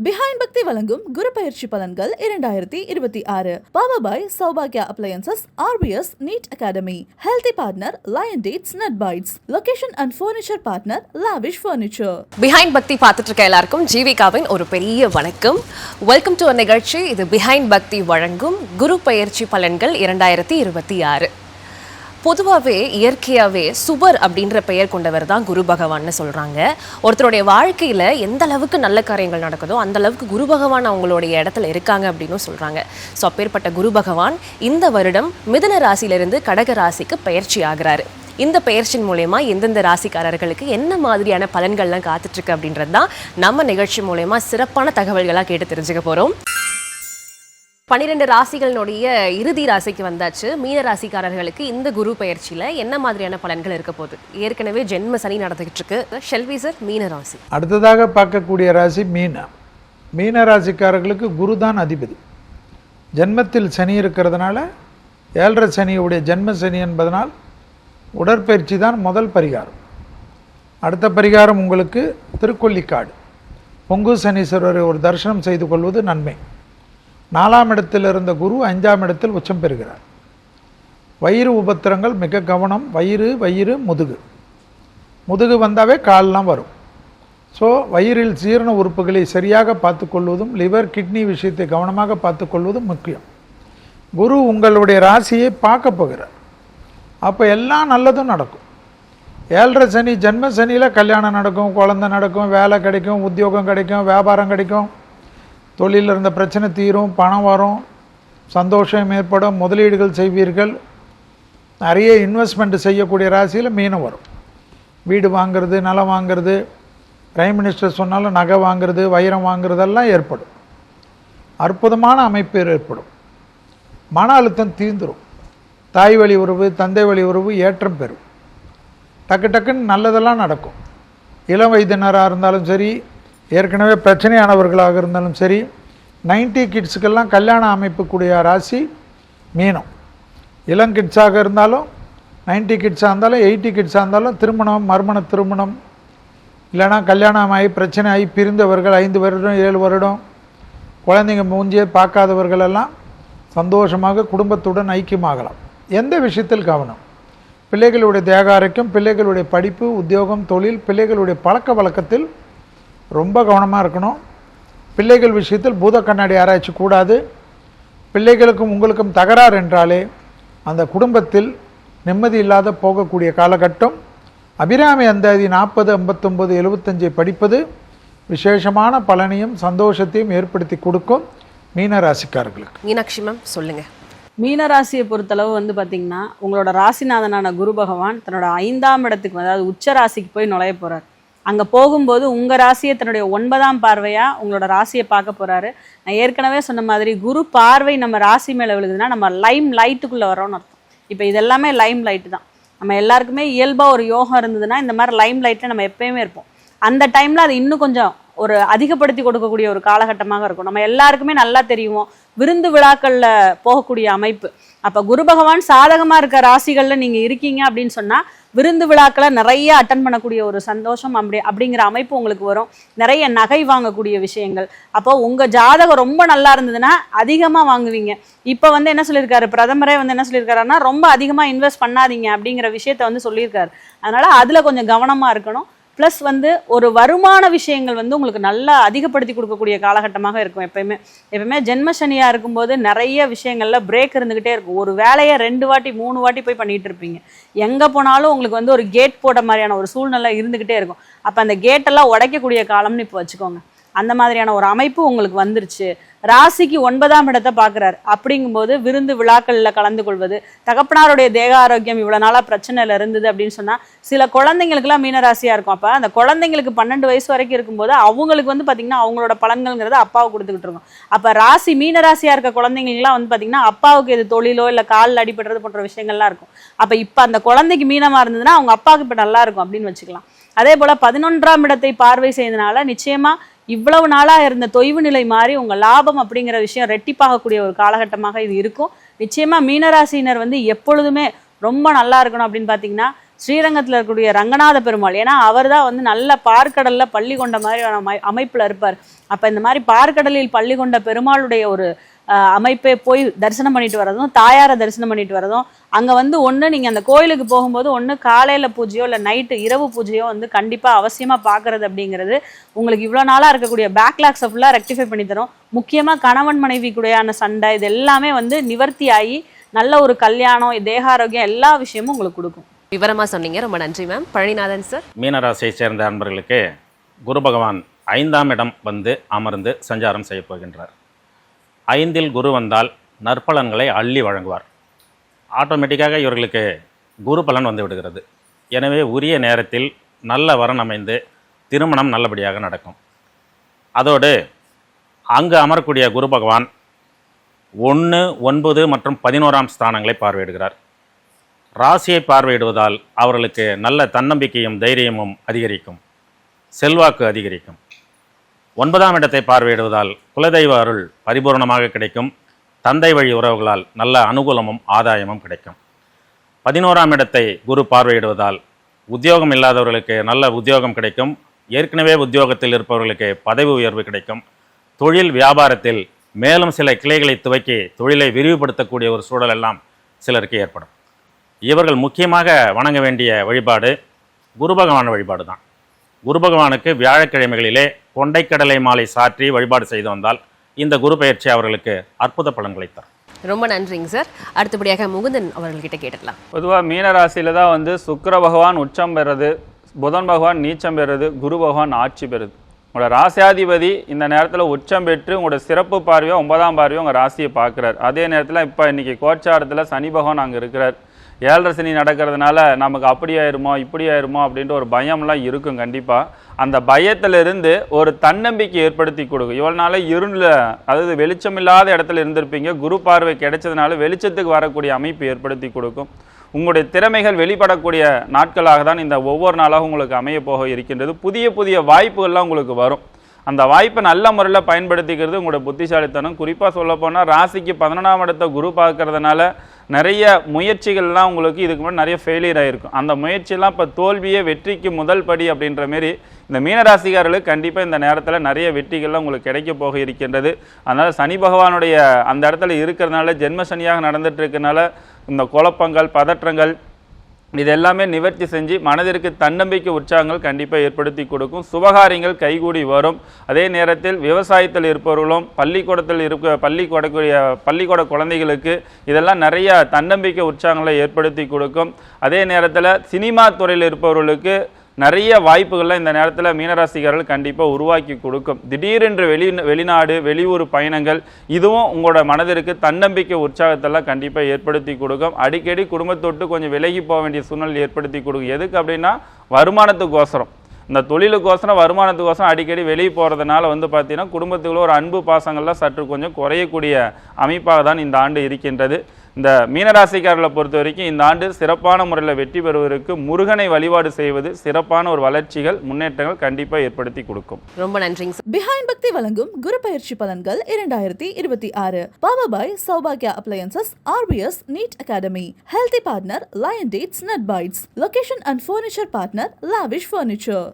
Behind Bhakti வழங்கும் குரு பயிற்சி பலன்கள் 2026 Power by Saubhagya Appliances RBS NEET Academy Healthy Partner Lion Dates Nut Bites Location and Furniture Partner Lavish Furniture Behind Bhakti பார்த்துட்டு இருக்க எல்லாருக்கும் ஜீவிகாவின் ஒரு பெரிய வணக்கம். வெல்கம் டு நிகழ்ச்சி. இது Behind Bhakti வழங்கும் குரு பயிற்சி பலன்கள் 2026. பொதுவாகவே இயற்கையாகவே சுபர் அப்படின்ற பெயர் கொண்டவர் தான் குரு பகவான்னு சொல்கிறாங்க. ஒருத்தருடைய வாழ்க்கையில் எந்த அளவுக்கு நல்ல காரியங்கள் நடக்குதோ அந்த அளவுக்கு குரு பகவான் அவங்களுடைய இடத்துல இருக்காங்க அப்படின்னு சொல்கிறாங்க. ஸோ அப்பேற்பட்ட குரு பகவான் இந்த வருடம் மிதுன ராசியிலிருந்து கடக ராசிக்கு பயிற்சி ஆகிறாரு. இந்த பெயர்ச்சியின் மூலயமா எந்தெந்த ராசிக்காரர்களுக்கு என்ன மாதிரியான பலன்கள்லாம் காத்துட்ருக்கு அப்படின்றது தான் நம்ம நிகழ்ச்சி மூலயமா சிறப்பான தகவல்களாக கேட்டு தெரிஞ்சுக்க போகிறோம். 12 ராசிகளினுடைய இறுதி ராசிக்கு வந்தாச்சு. மீன ராசிக்காரர்களுக்கு இந்த குரு பயிற்சியில் என்ன மாதிரியான பலன்கள் இருக்க போகுது? ஏற்கனவே ஜென்ம சனி நடந்துகிட்டு இருக்கு. ஷெல்வி சார், மீன ராசி அடுத்ததாக பார்க்கக்கூடிய ராசி மீன ராசிக்காரர்களுக்கு குரு தான் அதிபதி. ஜென்மத்தில் சனி இருக்கிறதுனால 7.5 சனியுடைய ஜென்ம சனி என்பதனால் உடற்பயிற்சி தான் முதல் பரிகாரம். அடுத்த பரிகாரம் உங்களுக்கு திருக்கொல்லிக்காடு பொங்கு சனீஸ்வரரை ஒரு தரிசனம் செய்து கொள்வது நன்மை. 4ஆம் இடத்தில் இருந்த குரு 5ஆம் இடத்தில் உச்சம் பெறுகிறார். வயிறு உபத்திரங்கள் மிக கவனம். வயிறு முதுகு வந்தாவே கால்லாம் வரும். ஸோ வயிறில் ஜீரண உறுப்புகளை சரியாக பார்த்து கொள்வதும் லிவர் கிட்னி விஷயத்தை கவனமாக பார்த்து கொள்வதும் முக்கியம். குரு உங்களுடைய ராசியை பார்க்க போகிறார். அப்போ எல்லாம் நல்லதும் நடக்கும். 7.5 சனி ஜென்ம சனியில் கல்யாணம் நடக்கும், குழந்தை நடக்கும், வேலை கிடைக்கும், உத்தியோகம் கிடைக்கும், வியாபாரம் கிடைக்கும், தொழிலில் இருந்த பிரச்சனை தீரும், பணம் வரும், சந்தோஷம் ஏற்படும், முதலீடுகள் செய்வீர்கள். நிறைய இன்வெஸ்ட்மெண்ட் செய்யக்கூடிய ராசியில் மீனம் வரும். வீடு வாங்கிறது, நிலம் வாங்கிறது, பிரைம் மினிஸ்டர் சொன்னாலும் நகை வாங்கிறது, வைரம் வாங்கிறதெல்லாம் ஏற்படும். அற்புதமான அமைப்பு ஏற்படும். மன அழுத்தம் தீர்ந்துடும். தாய் வழி உறவு, தந்தை வழி உறவு ஏற்றம் பெறும். டக்குன்னு நல்லதெல்லாம் நடக்கும். இளம் வயதினராக இருந்தாலும் சரி, ஏற்கனவே பிரச்சனையானவர்களாக இருந்தாலும் சரி, 90 கிட்ஸுக்கெல்லாம் கல்யாண அமைப்புக்கூடிய ராசி மீனம். இளம் கிட்ஸாக இருந்தாலும் 90 கிட்ஸாக இருந்தாலும் 80 கிட்ஸாக இருந்தாலும் திருமணம், மறுமண திருமணம், இல்லைனா கல்யாணம் ஆகி பிரச்சனை ஆகி பிரிந்தவர்கள் 5 வருடம் 7 வருடம் குழந்தைங்க மூஞ்சியை பார்க்காதவர்களெல்லாம் சந்தோஷமாக குடும்பத்துடன் ஐக்கியமாகலாம். எந்த விஷயத்தில் கவனம்? பிள்ளைகளுடைய தேக ஆரோக்கியம், பிள்ளைகளுடைய படிப்பு, உத்தியோகம், தொழில், பிள்ளைகளுடைய பழக்க வழக்கத்தில் ரொம்ப கவனமாக இருக்கணும். பிள்ளைகள் விஷயத்தில் பூத கண்ணாடி ஆராய்ச்சி கூடாது. பிள்ளைகளுக்கும் உங்களுக்கும் தகராறு என்றாலே அந்த குடும்பத்தில் நிம்மதி இல்லாத போகக்கூடிய காலகட்டம். அபிராமி அந்தாதி 40, 59, 75 படிப்பது விசேஷமான பலனையும் சந்தோஷத்தையும் ஏற்படுத்தி கொடுக்கும் மீன ராசிக்காரர்களுக்கு. மீனாட்சி மேம் சொல்லுங்கள். மீனராசியை பொறுத்தளவு பார்த்தீங்கன்னா உங்களோட ராசிநாதனான குரு பகவான் தன்னோட 5ஆம் இடத்துக்கு, அதாவது உச்ச ராசிக்கு போய் நுழைய போகிறார். அங்கே போகும்போது உங்கள் ராசியை தன்னுடைய 9ஆம் பார்வையாக உங்களோட ராசியை பார்க்க போகிறாரு. நான் ஏற்கனவே சொன்ன மாதிரி குரு பார்வை நம்ம ராசி மேலே விழுகுதுன்னா நம்ம லைம் லைட்டுக்குள்ளே வரோன்னு அர்த்தம். இப்போ இதெல்லாமே லைம் லைட்டு தான். நம்ம எல்லாருக்குமே இயல்பாக ஒரு யோகம் இருந்ததுன்னா இந்த மாதிரி லைம் லைட்டில் நம்ம எப்பயுமே இருப்போம். அந்த டைமில் அது இன்னும் கொஞ்சம் ஒரு அதிகப்படுத்தி கொடுக்கக்கூடிய ஒரு காலகட்டமாக இருக்கும். நம்ம எல்லாருக்குமே நல்லா தெரியும் விருந்து விழாக்களில் போகக்கூடிய அமைப்பு. அப்போ குரு பகவான் சாதகமாக இருக்க ராசிகளில் நீங்கள் இருக்கீங்க அப்படின்னு சொன்னால் விருந்து விழாக்களை நிறைய அட்டன் பண்ணக்கூடிய ஒரு சந்தோஷம் அப்படிங்கிற அமைப்பு உங்களுக்கு வரும். நிறைய நகை வாங்கக்கூடிய விஷயங்கள். அப்போ உங்கள் ஜாதகம் ரொம்ப நல்லா இருந்ததுன்னா அதிகமாக வாங்குவீங்க. இப்போ என்ன சொல்லியிருக்காரு பிரதமரே என்ன சொல்லியிருக்காருன்னா ரொம்ப அதிகமாக இன்வெஸ்ட் பண்ணாதீங்க அப்படிங்கிற விஷயத்த சொல்லியிருக்காரு. அதனால் அதில் கொஞ்சம் கவனமாக இருக்கணும். ப்ளஸ் ஒரு வருமான விஷயங்கள் உங்களுக்கு நல்லா அதிகப்படுத்தி கொடுக்கக்கூடிய காலகட்டமாக இருக்கும். எப்பயுமே ஜென்ம சனியாக இருக்கும்போது நிறைய விஷயங்களில் பிரேக் இருந்துக்கிட்டே இருக்கும். ஒரு வேலையை 2 வாட்டி 3 வாட்டி போய் பண்ணிகிட்டு இருப்பீங்க. எங்கே போனாலும் உங்களுக்கு ஒரு கேட் போட மாதிரியான ஒரு சூழ்நிலை இருந்துக்கிட்டே இருக்கும். அப்போ அந்த கேட்டெல்லாம் உடைக்கக்கூடிய காலம்னு இப்போ வச்சுக்கோங்க. அந்த மாதிரியான ஒரு அமைப்பு உங்களுக்கு வந்துருச்சு. ராசிக்கு 9ஆம் இடத்தை பார்க்குறாரு. அப்படிங்கும்போது விருந்து விழாக்களில் கலந்து கொள்வது, தகப்பனாருடைய தேக ஆரோக்கியம் இவ்வளோ நாளாக பிரச்சனையில் இருந்தது அப்படின்னு சொன்னால் சில குழந்தைங்களுக்குலாம் மீனராசியாக இருக்கும். அப்போ அந்த குழந்தைங்களுக்கு 12 வயசு வரைக்கும் இருக்கும்போது அவங்களுக்கு பார்த்திங்கன்னா அவங்களோட பலன்கள்ங்கிறது அப்பாவுக்கு கொடுத்துக்கிட்டு இருக்கும். அப்போ ராசி மீனராசியாக இருக்க குழந்தைங்களுக்குலாம் பார்த்திங்கன்னா அப்பாவுக்கு எது தொழிலோ இல்லை காலில் அடிபடுறது போன்ற விஷயங்கள்லாம் இருக்கும். அப்போ இப்போ அந்த குழந்தைக்கு மீனமாக இருந்ததுன்னா அவங்க அப்பாவுக்கு இப்போ நல்லா இருக்கும் அப்படின்னு வச்சுக்கலாம். அதே போல் 11ஆம் இடத்தை பார்வை செய்தனால நிச்சயமாக இவ்வளவு நாளாக இருந்த தொய்வு நிலை மாறி உங்கள் லாபம் அப்படிங்கிற விஷயம் ரெட்டிப்பாகக்கூடிய ஒரு காலகட்டமாக இது இருக்கும். நிச்சயமாக மீனராசினர் எப்பொழுதுமே ரொம்ப நல்லா இருக்கணும் அப்படின்னு பார்த்தீங்கன்னா ஸ்ரீரங்கத்தில் இருக்கக்கூடிய ரங்கநாத பெருமாள், ஏன்னா அவர் தான் வந்து நல்ல பார்க்கடலில் பள்ளி கொண்ட மாதிரியான அமைப்பில் இருப்பார். அப்போ இந்த மாதிரி பார்க்கடலில் பள்ளி கொண்ட பெருமாளுடைய ஒரு அமைப்பை போய் தரிசனம் பண்ணிட்டு வரதும், தாயாரை தரிசனம் பண்ணிட்டு வரதும், அங்கே வந்து ஒன்று நீங்கள் அந்த கோயிலுக்கு போகும்போது ஒன்று காலையில் பூஜையோ இல்லை நைட்டு இரவு பூஜையோ வந்து கண்டிப்பாக அவசியமாக பார்க்குறது அப்படிங்கிறது உங்களுக்கு இவ்வளோ நாளாக இருக்கக்கூடிய பேக்லாக்ஸை ஃபுல்லாக ரெக்டிஃபை பண்ணி தரும். முக்கியமாக கணவன் மனைவி கூடையான சண்டை இது எல்லாமே வந்து நிவர்த்தி ஆகி நல்ல ஒரு கல்யாணம், தேகாரோக்கியம் எல்லா விஷயமும் உங்களுக்கு கொடுக்கும். விவரமாக சொன்னீங்க, ரொம்ப நன்றி மேம். பழனிநாதன் சார். மீனராசியை சேர்ந்த அன்பர்களுக்கு குரு பகவான் 5ஆம் இடம் வந்து அமர்ந்து சஞ்சாரம் செய்ய போகின்றார். 5இல் குரு வந்தால் நற்பலன்களை அள்ளி வழங்குவார். ஆட்டோமேட்டிக்காக இவர்களுக்கு குரு பலன் வந்து விடுகிறது. எனவே உரிய நேரத்தில் நல்ல வரன் அமைந்து திருமணம் நல்லபடியாக நடக்கும். அதோடு அங்கு அமரக்கூடிய குரு பகவான் 1, 9 மற்றும் 11ஆம் ஸ்தானங்களை பார்வையிடுகிறார். ராசியை பார்வையிடுவதால் அவர்களுக்கு நல்ல தன்னம்பிக்கையும் தைரியமும் அதிகரிக்கும், செல்வாக்கு அதிகரிக்கும். 9ஆம் இடத்தை பார்வையிடுவதால் குலதெய்வ அருள் பரிபூர்ணமாக கிடைக்கும். தந்தை வழி உறவுகளால் நல்ல அனுகூலமும் ஆதாயமும் கிடைக்கும். 11ஆம் இடத்தை குரு பார்வையிடுவதால் உத்தியோகம் இல்லாதவர்களுக்கு நல்ல உத்தியோகம் கிடைக்கும். ஏற்கனவே உத்தியோகத்தில் இருப்பவர்களுக்கு பதவி உயர்வு கிடைக்கும். தொழில் வியாபாரத்தில் மேலும் சில கிளைகளை துவக்கி தொழிலை விரிவுபடுத்தக்கூடிய ஒரு சூழல் எல்லாம் சிலருக்கு ஏற்படும். இவர்கள் முக்கியமாக வணங்க வேண்டிய வழிபாடு குரு பகவான் வழிபாடு தான். குரு பகவானுக்கு வியாழக்கிழமைகளிலே கொண்டைக்கடலை மாலை சாற்றி வழிபாடு செய்து வந்தால் இந்த குரு பயிற்சி அவர்களுக்கு அற்புத பலன்களை தரும். ரொம்ப நன்றிங்க சார். அடுத்தபடியாக முகுந்தன் அவர்கள்கிட்ட கேட்டுடலாம். பொதுவாக மீனராசியில் தான் வந்து சுக்கிர பகவான் உச்சம் பெறுறது, புதன் பகவான் நீச்சம் பெறுறது, குரு பகவான் ஆட்சி பெறுது. உங்களோட ராசியாதிபதி இந்த நேரத்தில் உச்சம் பெற்று உங்களோட சிறப்பு பார்வையோ 9ஆம் பார்வையோ உங்கள் ராசியை பார்க்குறார். அதே நேரத்தில் இப்போ இன்றைக்கி கோச்சாரத்தில் சனி பகவான் அங்கே இருக்கிறார். 7.5 சனி நடக்கிறதுனால நமக்கு அப்படி ஆயிருமோ இப்படி ஆயிருமோ அப்படின்ற ஒரு பயம்லாம் இருக்கும். கண்டிப்பாக அந்த பயத்திலிருந்து ஒரு தன்னம்பிக்கை ஏற்படுத்தி கொடுக்கும். இவ்வளோ நாளே இருளில், அதாவது வெளிச்சம் இல்லாத இடத்துல இருந்திருப்பீங்க. குரு பார்வை கிடைச்சதுனால வெளிச்சத்துக்கு வரக்கூடிய அமைப்பு ஏற்படுத்தி கொடுக்கும். உங்களுடைய திறமைகள் வெளிப்படக்கூடிய நாட்களாக தான் இந்த ஒவ்வொரு நாளாக உங்களுக்கு அமைய போக இருக்கின்றது. புதிய புதிய வாய்ப்புகள்லாம் உங்களுக்கு வரும். அந்த வாய்ப்பை நல்ல முறையில் பயன்படுத்திக்கிறது உங்களோட புத்திசாலித்தனம். குறிப்பாக சொல்லப்போனால் ராசிக்கு 11ஆம் இடத்தை குரு பார்க்கறதுனால நிறைய முயற்சிகள்லாம் உங்களுக்கு இதுக்கு முன்னாடி நிறைய ஃபெயிலியர் ஆகிருக்கும். அந்த முயற்சியெல்லாம் இப்போ தோல்வியே வெற்றிக்கு முதல் படி அப்படின்ற மாரி இந்த மீனராசிக்காரர்களுக்கு கண்டிப்பாக இந்த நேரத்தில் நிறைய வெற்றிகள்லாம் உங்களுக்கு கிடைக்க போக இருக்கின்றது. அதனால் சனி பகவானுடைய அந்த இடத்துல இருக்கிறதுனால, ஜென்ம சனியாக நடந்துட்டு இருக்கிறதுனால இந்த குழப்பங்கள், பதற்றங்கள் இது எல்லாமே நிவர்த்தி செஞ்சு மனதிற்கு தன்னம்பிக்கை, உற்சாகங்கள் கண்டிப்பாக ஏற்படுத்தி கொடுக்கும். சுபகாரியங்கள் கைகூடி வரும். அதே நேரத்தில் விவசாயத்தில் இருப்பவர்களும் பள்ளிக்கூடத்தில் பள்ளிக்கூட குழந்தைகளுக்கு இதெல்லாம் நிறைய தன்னம்பிக்கை, உற்சாகங்களை ஏற்படுத்தி கொடுக்கும். அதே நேரத்தில் சினிமா துறையில் இருப்பவர்களுக்கு நிறைய வாய்ப்புகள்லாம் இந்த நேரத்தில் மீனராசிக்காரர்கள் கண்டிப்பாக உருவாக்கி கொடுக்கும். திடீரென்று வெளிநாடு, வெளியூர் பயணங்கள் இதுவும் உங்களோட மனதிற்கு தன்னம்பிக்கை, உற்சாகத்தெல்லாம் கண்டிப்பாக ஏற்படுத்தி கொடுக்கும். அடிக்கடி குடும்பத்தொட்டு கொஞ்சம் விலகி போக வேண்டிய சூழ்நிலை ஏற்படுத்தி கொடுக்கும். எதுக்கு அப்படின்னா வருமானத்துக்கோசரம், இந்த தொழிலுக்கோசரம், வருமானத்துக்கோசரம் அடிக்கடி வெளியே போகிறதுனால வந்து பார்த்தீங்கன்னா குடும்பத்துக்குள்ள ஒரு அன்பு பாசங்கள்லாம் சற்று கொஞ்சம் குறையக்கூடிய அமைப்பாக தான் இந்த ஆண்டு இருக்கின்றது. இந்த மீனராசிக்காரர்களை பொறுத்த வரைக்கும் இந்த ஆண்டு சிறப்பான முறையில் வெற்றி பெறுவதற்கு முருகனை வழிபாடு செய்வது சிறப்பான ஒரு வளர்ச்சிகள், முன்னேற்றங்கள் கண்டிப்பாக ஏற்படுத்தி கொடுக்கும். ரொம்ப நன்றிங்க. பிஹைண்ட் பக்தி வழங்கும் குரு பயிற்சி பலன்கள் 2026 பவர் பை சௌபாக்யா appliances, RBS NEET academy, healthy partner Lion Dates nut bites, location and furniture partner lavish furniture.